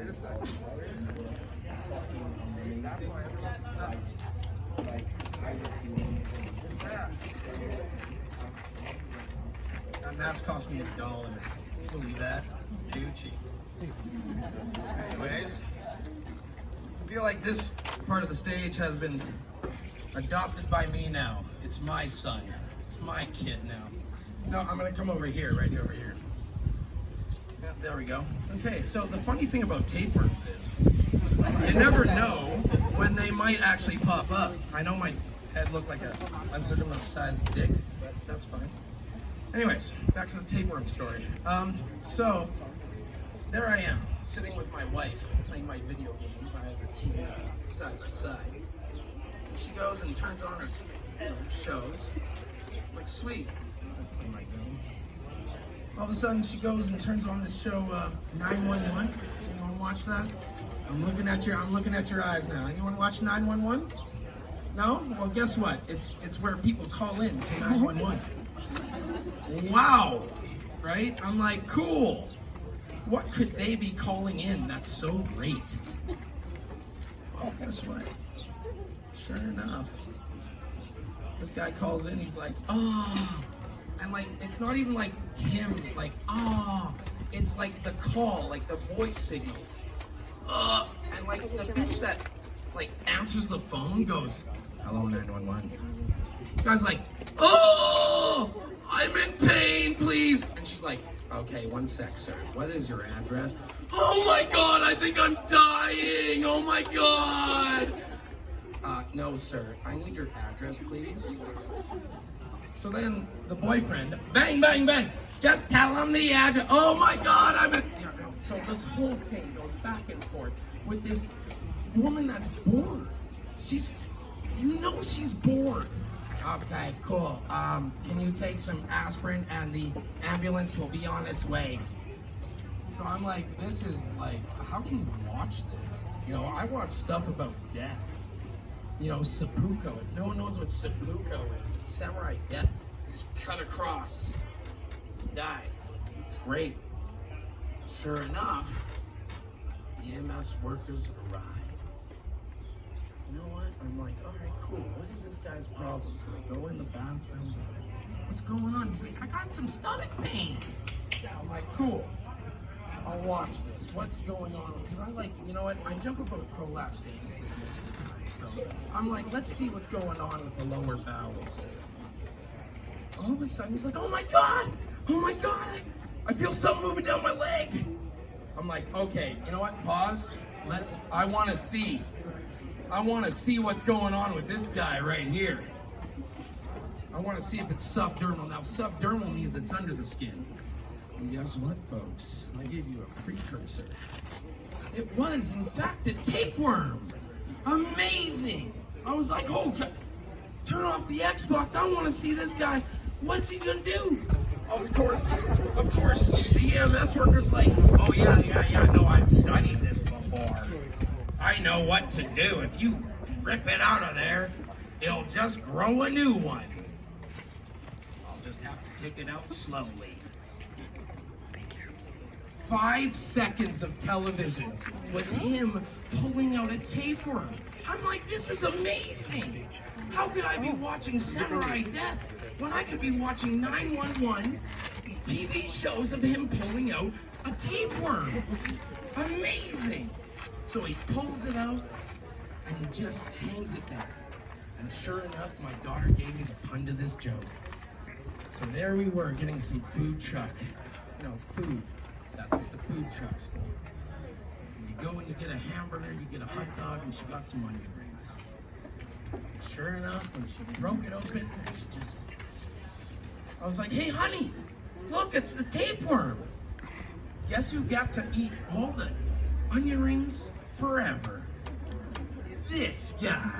Wait a second. That's why everyone's stuck. Yeah. That mask cost me $1. Can you believe that? It's Gucci. Anyways, I feel like this part of the stage has been adopted by me now. It's my son. It's my kid now. No, I'm gonna come over here, right over here. Yeah, there we go. Okay, so the funny thing about tapeworms is, you never know when they might actually pop up. I know my head looked like an uncircumcised dick, but that's fine. Anyways, back to the tapeworm story. So, there I am, sitting with my wife, playing my video games. I have the TV side by side. She goes and turns on her shows. I'm like, sweet. I play my game. All of a sudden, she goes and turns on this show, 911. You want to watch that? I'm looking at your eyes now. You want to watch 911? No? Well, guess what? It's where people call in to 911. Wow, right? I'm like, cool. What could they be calling in that's so great? Well, guess what? Sure enough, this guy calls in, he's like, oh, and like, it's not even like him, like, oh, it's like the call, like the voice signals. And like the bitch that like answers the phone goes, hello 911. The guy's like, oh, I'm in pain, please. And she's like, okay, one sec, sir. What is your address? Oh my God, I think I'm dying. Oh my God. No, sir. I need your address, please. So then the boyfriend, bang, bang, bang. Just tell him the address. Oh my God, I'm in. So this whole thing goes back and forth with this woman that's bored. She's bored. Okay, cool. Can you take some aspirin and the ambulance will be on its way? So I'm like, this is like, how can you watch this? You know, I watch stuff about death. You know, seppuku. If no one knows what seppuku is, it's samurai death. You just cut across, die. It's great. Sure enough, the EMS workers arrive. You know what? I'm like, all right, cool. What is this guy's problem? So they go in the bathroom. What's going on? He's like, I got some stomach pain. I'm like, cool. I'll watch this. What's going on? Because I like, you know what? I jump about prolapsed anuses most of the time. So I'm like, let's see what's going on with the lower bowels. All of a sudden, he's like, oh my God! Oh my God! I feel something moving down my leg. I'm like, okay, you know what? Pause. I want to see what's going on with this guy right here. I want to see if it's subdermal. Now, subdermal means it's under the skin. And guess what, folks? I gave you a precursor. It was, in fact, a tapeworm. Amazing. I was like, oh, turn off the Xbox. I want to see this guy. What's he gonna do? Of course, the EMS worker's like, oh yeah, no, I've studied this before. I know what to do. If you rip it out of there, it'll just grow a new one. I'll just have to take it out slowly. 5 seconds of television was him pulling out a tapeworm. I'm like, this is amazing. How could I be watching Samurai Death when I could be watching 911 TV shows of him pulling out a tapeworm? Amazing. So he pulls it out and he just hangs it there. And sure enough, my daughter gave me the pun to this joke. So there we were getting some food truck, food. That's what the food truck's for. You go and you get a hamburger, you get a hot dog, and she got some onion rings. And sure enough, when she broke it open, I was like, hey honey, look, it's the tapeworm. Guess who got to eat all the onion rings forever? This guy.